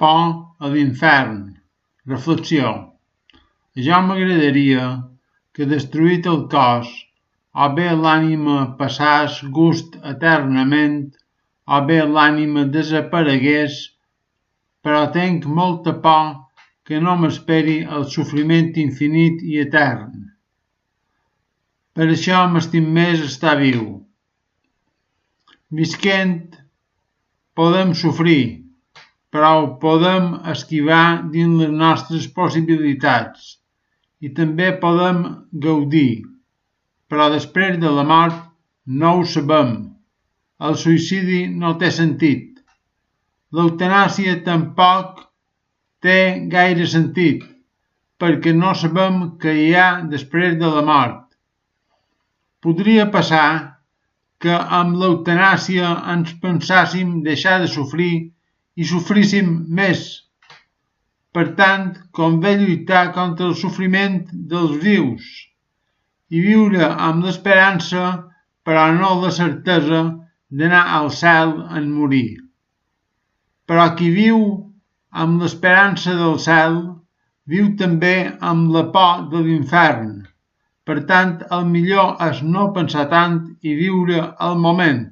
Por a l'infern. Reflexió. Jo m'agradaria que, destruït el cos, o bé l'ànima passàs gust eternament, o bé l'ànima desaparegués, però tenc molta por que no m'esperi el sofriment infinit i etern. Per això m'estim més estar viu. Visquent podem sofrir, però ho podem esquivar dins les nostres possibilitats i també podem gaudir, però després de la mort no ho sabem. El suïcidi no té sentit. L'eutanàsia tampoc té gaire sentit, perquè no sabem què hi ha després de la mort. Podria passar que amb l'eutanàsia ens pensàssim deixar de sofrir i sofríssim més. Per tant, convé lluitar contra el sofriment dels vius i viure amb l'esperança, però no la certesa d'anar al cel en morir. Però qui viu amb l'esperança del cel, viu també amb la por de l'infern. Per tant, el millor és no pensar tant i viure el moment.